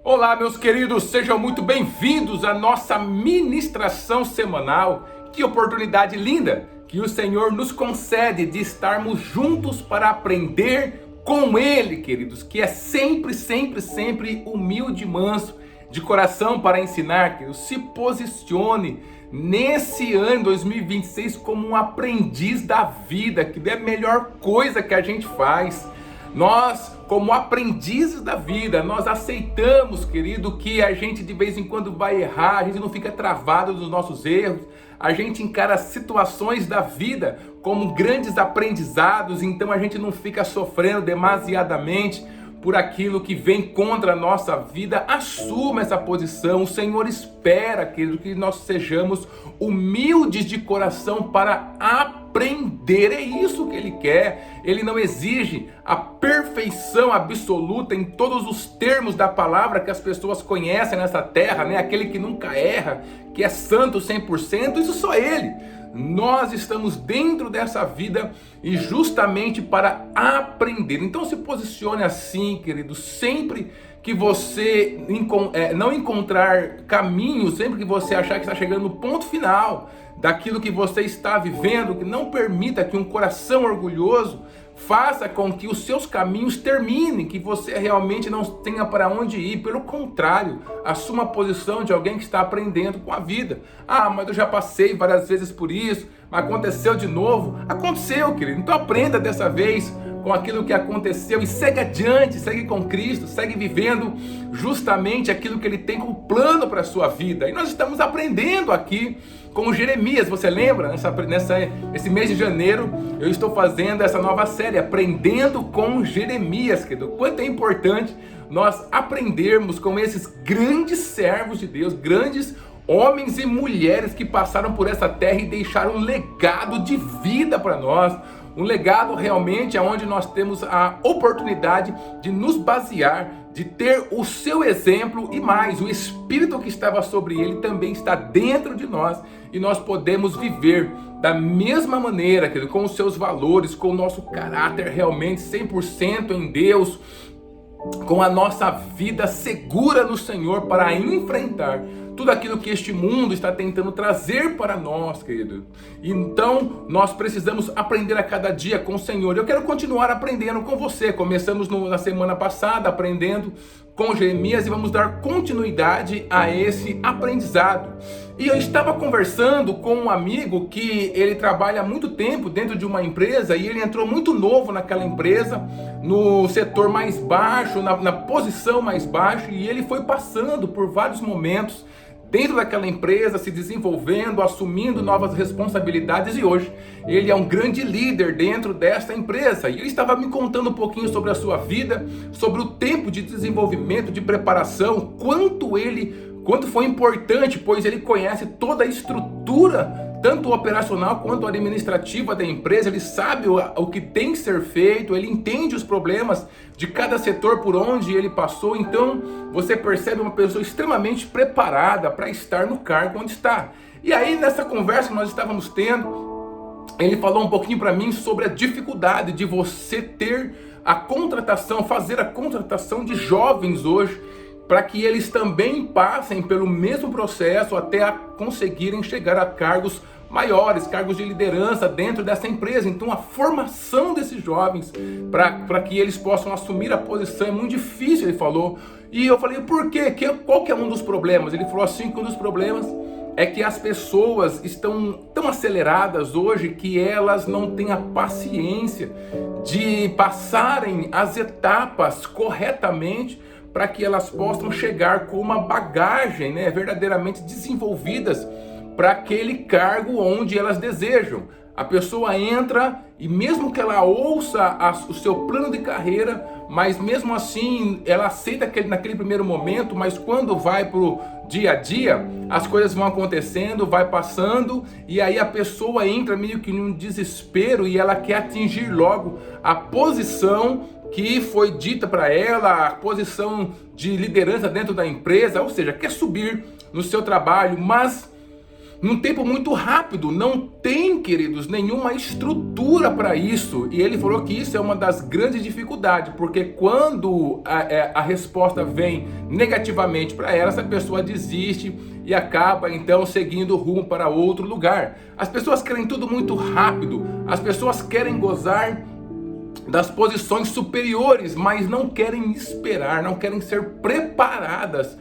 Olá, meus queridos, sejam muito bem-vindos à nossa ministração semanal. Que oportunidade linda que o Senhor nos concede de estarmos juntos para aprender com Ele, queridos, que é sempre humilde e manso, de coração para ensinar, queridos. Se posicione nesse ano 2026 como um aprendiz da vida, que é a melhor coisa que a gente faz. Nós, como aprendizes da vida, nós aceitamos, querido, que a gente de vez em quando vai errar, a gente não fica travado dos nossos erros, a gente encara situações da vida como grandes aprendizados, então a gente não fica sofrendo demasiadamente por aquilo que vem contra a nossa vida. Assuma essa posição. O Senhor espera, querido, que nós sejamos humildes de coração para aprender. É isso que Ele quer. Ele não exige a perfeição absoluta em todos os termos da palavra que as pessoas conhecem nessa terra, né? Aquele que nunca erra, que é santo 100%, isso só Ele. Nós estamos dentro dessa vida e justamente para aprender. Então se posicione assim, querido, sempre que você não encontrar caminho, sempre que você achar que está chegando no ponto final daquilo que você está vivendo, que não permita que um coração orgulhoso faça com que os seus caminhos terminem, que você realmente não tenha para onde ir. Pelo contrário, assuma a posição de alguém que está aprendendo com a vida. Ah, mas eu já passei várias vezes por isso, mas aconteceu de novo. Aconteceu, querido. Então aprenda dessa vez com aquilo que aconteceu e segue adiante, segue com Cristo, segue vivendo justamente aquilo que Ele tem como plano para a sua vida. E nós estamos aprendendo aqui com Jeremias. Você lembra? Esse mês de janeiro eu estou fazendo essa nova série, Aprendendo com Jeremias, querido. Quanto é importante nós aprendermos com esses grandes servos de Deus, grandes homens e mulheres que passaram por essa terra e deixaram um legado de vida para nós. Um legado realmente onde nós temos a oportunidade de nos basear, de ter o seu exemplo e mais, o Espírito que estava sobre ele também está dentro de nós e nós podemos viver da mesma maneira, querido, com os seus valores, com o nosso caráter realmente 100% em Deus, com a nossa vida segura no Senhor para enfrentar tudo aquilo que este mundo está tentando trazer para nós, querido. Então, nós precisamos aprender a cada dia com o Senhor. Eu quero continuar aprendendo com você. Começamos na semana passada aprendendo com Jeremias e vamos dar continuidade a esse aprendizado. E eu estava conversando com um amigo que ele trabalha há muito tempo dentro de uma empresa e ele entrou muito novo naquela empresa, no setor mais baixo, na posição mais baixa, e ele foi passando por vários momentos dentro daquela empresa, se desenvolvendo, assumindo novas responsabilidades, e hoje ele é um grande líder dentro desta empresa. E ele estava me contando um pouquinho sobre a sua vida, sobre o tempo de desenvolvimento, de preparação, quanto foi importante, pois ele conhece toda a estrutura, tanto operacional quanto administrativa da empresa. Ele sabe o que tem que ser feito, ele entende os problemas de cada setor por onde ele passou. Então você percebe uma pessoa extremamente preparada para estar no cargo onde está. E aí nessa conversa que nós estávamos tendo, ele falou um pouquinho para mim sobre a dificuldade de você ter a contratação, fazer a contratação de jovens hoje, para que eles também passem pelo mesmo processo até conseguirem chegar a cargos maiores, cargos de liderança dentro dessa empresa. Então a formação desses jovens para que eles possam assumir a posição é muito difícil, ele falou. E eu falei, por quê? Qual que é um dos problemas? Ele falou assim que um dos problemas é que as pessoas estão tão aceleradas hoje que elas não têm a paciência de passarem as etapas corretamente para que elas possam chegar com uma bagagem, né, verdadeiramente desenvolvidas para aquele cargo onde elas desejam. A pessoa entra e mesmo que ela ouça o seu plano de carreira, mas mesmo assim ela aceita naquele primeiro momento, mas quando vai para o dia a dia, as coisas vão acontecendo, vai passando, e aí a pessoa entra meio que num desespero e ela quer atingir logo a posição que foi dita para ela, a posição de liderança dentro da empresa, ou seja, quer subir no seu trabalho, mas num tempo muito rápido. Não tem, queridos, nenhuma estrutura para isso. E ele falou que isso é uma das grandes dificuldades, porque quando a resposta vem negativamente para ela, essa pessoa desiste e acaba então seguindo rumo para outro lugar. As pessoas querem tudo muito rápido, as pessoas querem gozar das posições superiores, mas não querem esperar, não querem ser preparadas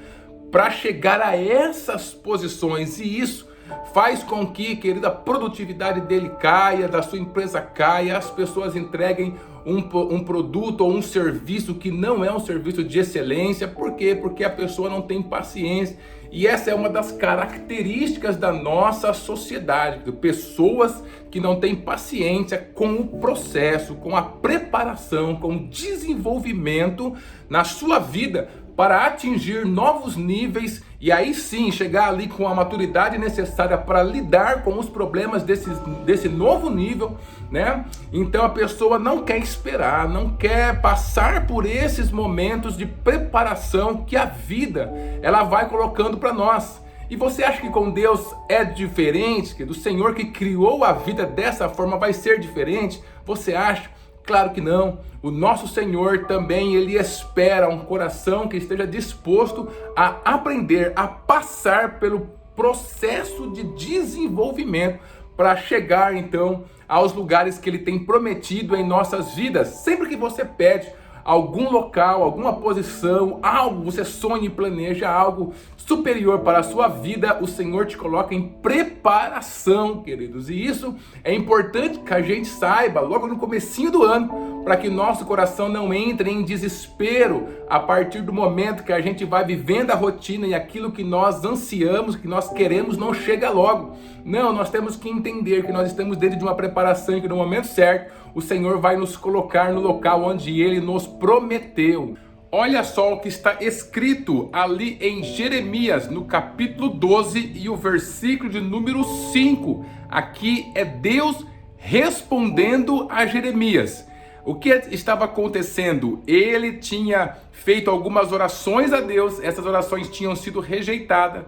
para chegar a essas posições. E isso faz com que, querida, a produtividade dele caia, da sua empresa caia, as pessoas entreguem um produto ou um serviço que não é um serviço de excelência. Por quê? Porque a pessoa não tem paciência. E essa é uma das características da nossa sociedade, pessoas que não têm paciência com o processo, com a preparação, com o desenvolvimento na sua vida para atingir novos níveis e aí sim chegar ali com a maturidade necessária para lidar com os problemas desse novo nível, né? Então a pessoa não quer esperar, não quer passar por esses momentos de preparação que a vida ela vai colocando para nós. E você acha que com Deus é diferente? Que do Senhor que criou a vida dessa forma vai ser diferente? Você acha? Claro que não. O nosso Senhor também, Ele espera um coração que esteja disposto a aprender, a passar pelo processo de desenvolvimento para chegar então aos lugares que Ele tem prometido em nossas vidas. Sempre que você pede algum local, alguma posição, algo, você sonha e planeja algo superior para a sua vida, o Senhor te coloca em preparação, queridos. E isso é importante que a gente saiba logo no comecinho do ano, para que nosso coração não entre em desespero a partir do momento que a gente vai vivendo a rotina e aquilo que nós ansiamos, que nós queremos, não chega logo. Não, nós temos que entender que nós estamos dentro de uma preparação e que no momento certo o Senhor vai nos colocar no local onde Ele nos prometeu. Olha só o que está escrito ali em Jeremias, no capítulo 12 e o versículo de número 5. Aqui é Deus respondendo a Jeremias. O que estava acontecendo? Ele tinha feito algumas orações a Deus, essas orações tinham sido rejeitadas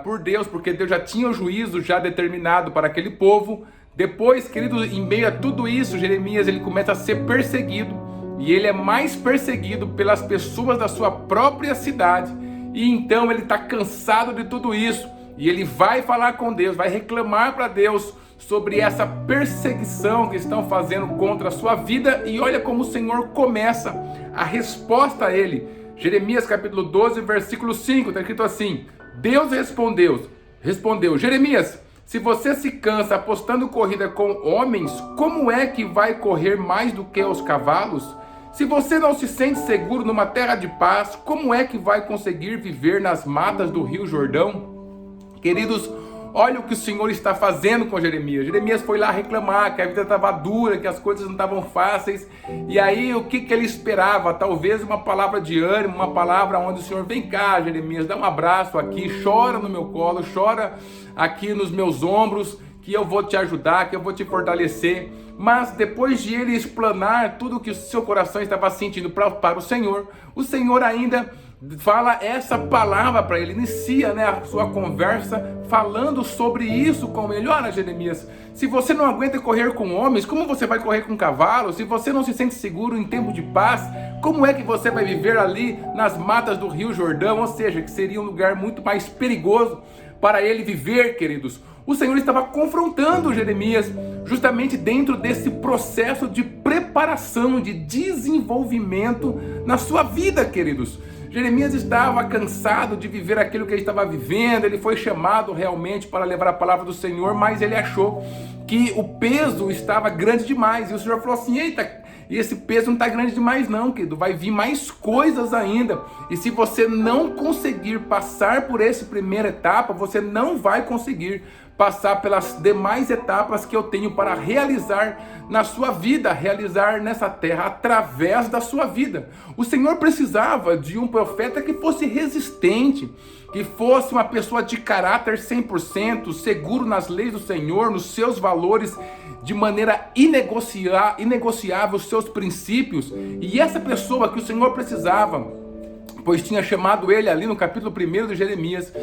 por Deus, porque Deus já tinha o juízo já determinado para aquele povo. Depois, querido, em meio a tudo isso, Jeremias ele começa a ser perseguido, e ele é mais perseguido pelas pessoas da sua própria cidade, e então ele está cansado de tudo isso, e ele vai falar com Deus, vai reclamar para Deus sobre essa perseguição que estão fazendo contra a sua vida, e olha como o Senhor começa a resposta a ele. Jeremias capítulo 12, versículo 5, está escrito assim: Deus respondeu, Jeremias, se você se cansa apostando corrida com homens, como é que vai correr mais do que os cavalos? Se você não se sente seguro numa terra de paz, como é que vai conseguir viver nas matas do Rio Jordão? Queridos, olha o que o Senhor está fazendo com Jeremias. Jeremias foi lá reclamar que a vida estava dura, que as coisas não estavam fáceis. E aí o que ele esperava? Talvez uma palavra de ânimo, uma palavra onde o Senhor, vem cá Jeremias, dá um abraço aqui, chora no meu colo, chora aqui nos meus ombros, que eu vou te ajudar, que eu vou te fortalecer. Mas depois de ele explanar tudo o que o seu coração estava sentindo para o Senhor ainda fala essa palavra para ele, inicia a sua conversa falando sobre isso com ele. Olha, Jeremias, se você não aguenta correr com homens, como você vai correr com cavalos? Se você não se sente seguro em tempo de paz, como é que você vai viver ali nas matas do Rio Jordão? Ou seja, que seria um lugar muito mais perigoso para ele viver, queridos. O Senhor estava confrontando Jeremias justamente dentro desse processo de preparação, de desenvolvimento na sua vida, queridos. Jeremias estava cansado de viver aquilo que ele estava vivendo, ele foi chamado realmente para levar a palavra do Senhor, mas ele achou que o peso estava grande demais, e o Senhor falou assim: eita, esse peso não está grande demais não, querido, vai vir mais coisas ainda, e se você não conseguir passar por essa primeira etapa, você não vai conseguir passar pelas demais etapas que eu tenho para realizar na sua vida, realizar nessa terra, através da sua vida. O Senhor precisava de um profeta que fosse resistente, que fosse uma pessoa de caráter 100%, seguro nas leis do Senhor, nos seus valores, de maneira inegociável os seus princípios. E essa pessoa que o Senhor precisava pois tinha chamado ele ali no capítulo 1 de Jeremias.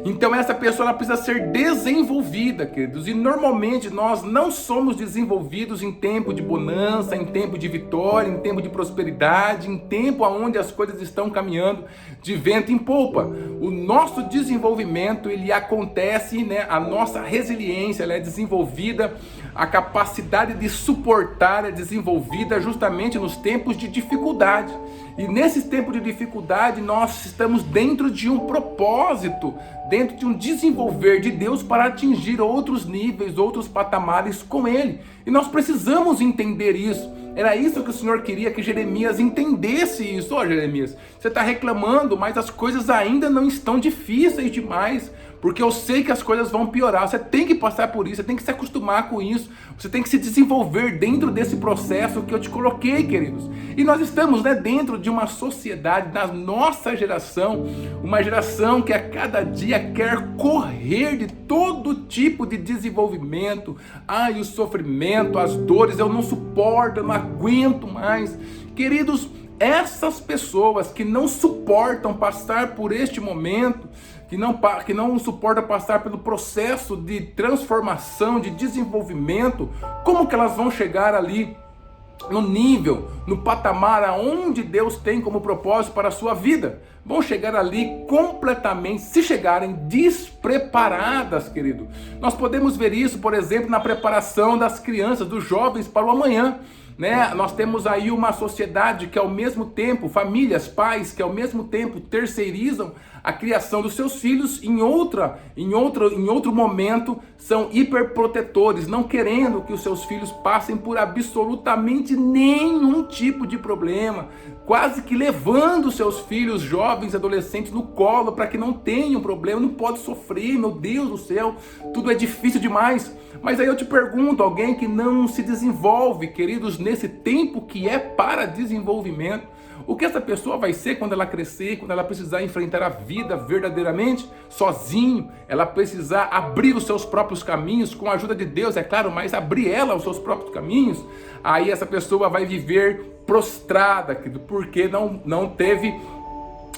Então essa pessoa ela precisa ser desenvolvida, queridos, e normalmente nós não somos desenvolvidos em tempo de bonança, em tempo de vitória, em tempo de prosperidade, em tempo onde as coisas estão caminhando de vento em popa. O nosso desenvolvimento, ele acontece, né? A nossa resiliência, ela é desenvolvida, a capacidade de suportar é desenvolvida justamente nos tempos de dificuldade. E nesses tempos de dificuldade, nós estamos dentro de um propósito, dentro de um desenvolver de Deus para atingir outros níveis, outros patamares com Ele. E nós precisamos entender isso. Era isso que o Senhor queria que Jeremias entendesse isso. Ó, Jeremias, você está reclamando, mas as coisas ainda não estão difíceis demais. Porque eu sei que as coisas vão piorar, você tem que passar por isso, você tem que se acostumar com isso, você tem que se desenvolver dentro desse processo que eu te coloquei, queridos. E nós estamos, né, dentro de uma sociedade, na nossa geração, uma geração que a cada dia quer correr de todo tipo de desenvolvimento. Ai, o sofrimento, as dores, eu não suporto, eu não aguento mais. Queridos, essas pessoas que não suportam passar por este momento, que não suportam passar pelo processo de transformação, de desenvolvimento, como que elas vão chegar ali no nível, no patamar aonde Deus tem como propósito para a sua vida? Vão chegar ali completamente, se chegarem despreparadas, querido. Nós podemos ver isso, por exemplo, na preparação das crianças, dos jovens para o amanhã. Né? Nós temos aí uma sociedade que ao mesmo tempo, famílias, pais que ao mesmo tempo terceirizam a criação dos seus filhos, em outro momento são hiperprotetores, não querendo que os seus filhos passem por absolutamente nenhum tipo de problema, quase que levando os seus filhos, jovens, adolescentes no colo para que não tenham problema, não pode sofrer, meu Deus do céu, tudo é difícil demais. Mas aí eu te pergunto, alguém que não se desenvolve, queridos, nesse tempo que é para desenvolvimento, o que essa pessoa vai ser quando ela crescer, quando ela precisar enfrentar a vida verdadeiramente, sozinho, ela precisar abrir os seus próprios caminhos, com a ajuda de Deus, é claro, mas abrir ela os seus próprios caminhos, aí essa pessoa vai viver prostrada, porque não teve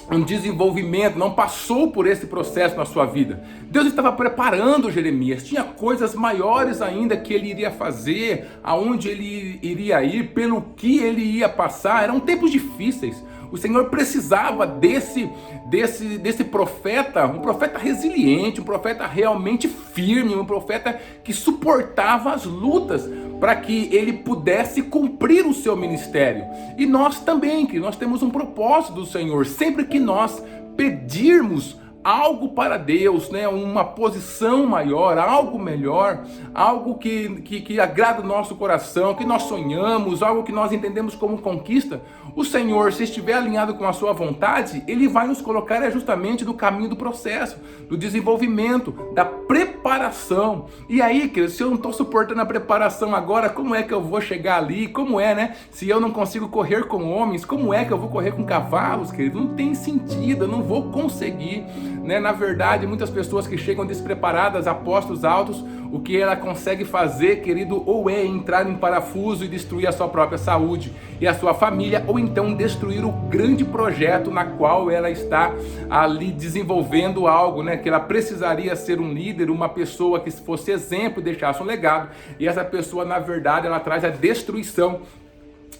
um desenvolvimento, não passou por esse processo na sua vida. Deus estava preparando Jeremias, tinha coisas maiores ainda que ele iria fazer, aonde ele iria ir, pelo que ele ia passar. Eram tempos difíceis. O Senhor precisava desse profeta, um profeta resiliente, um profeta realmente firme, um profeta que suportava as lutas para que ele pudesse cumprir o seu ministério. E nós também, que nós temos um propósito do Senhor, sempre que nós pedirmos algo para Deus, né? Uma posição maior, algo melhor, algo que agrada o nosso coração, que nós sonhamos, algo que nós entendemos como conquista. O Senhor, se estiver alinhado com a sua vontade, Ele vai nos colocar justamente no caminho do processo, do desenvolvimento, da preparação. E aí, querido, se eu não estou suportando a preparação agora, como é que eu vou chegar ali? Como é, né? Se eu não consigo correr com homens, como é que eu vou correr com cavalos, querido? Não tem sentido, eu não vou conseguir. Né? Na verdade, muitas pessoas que chegam despreparadas a postos altos, o que ela consegue fazer, querido, ou é entrar em parafuso e destruir a sua própria saúde e a sua família, ou então destruir o grande projeto na qual ela está ali desenvolvendo algo, né? Que ela precisaria ser um líder, uma pessoa que fosse exemplo e deixasse um legado, e essa pessoa, na verdade, ela traz a destruição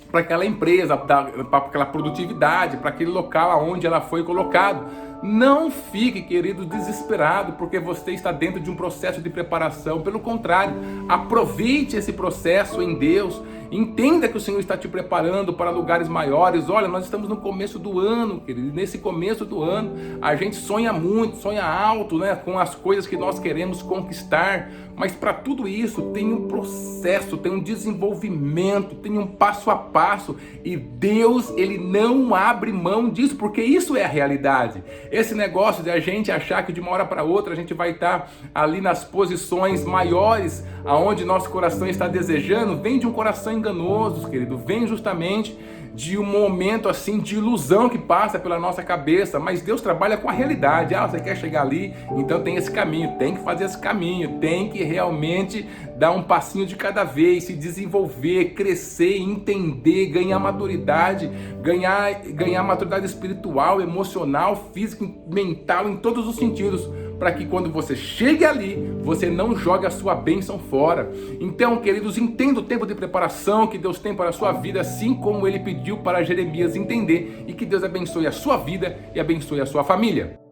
para aquela empresa, para aquela produtividade, para aquele local onde ela foi colocado. Não fique, querido, desesperado porque você está dentro de um processo de preparação. Pelo contrário, aproveite esse processo em Deus. Entenda que o Senhor está te preparando para lugares maiores. Olha, nós estamos no começo do ano, querido. Nesse começo do ano, a gente sonha muito, sonha alto, né, com as coisas que nós queremos conquistar. Mas para tudo isso tem um processo, tem um desenvolvimento, tem um passo a passo. E Deus, Ele não abre mão disso, porque isso é a realidade. Esse negócio de a gente achar que de uma hora para outra a gente vai estar ali nas posições maiores, aonde nosso coração está desejando, vem de um coração enganoso, querido. Vem justamente de um momento assim de ilusão que passa pela nossa cabeça, mas Deus trabalha com a realidade. Você quer chegar ali? Então tem esse caminho, tem que fazer esse caminho, tem que realmente dar um passinho de cada vez, se desenvolver, crescer, entender, ganhar maturidade, ganhar maturidade espiritual, emocional, física, mental, em todos os sentidos, para que quando você chegue ali, você não jogue a sua bênção fora. Então, queridos, entenda o tempo de preparação que Deus tem para a sua vida, assim como Ele pediu para Jeremias entender, e que Deus abençoe a sua vida e abençoe a sua família.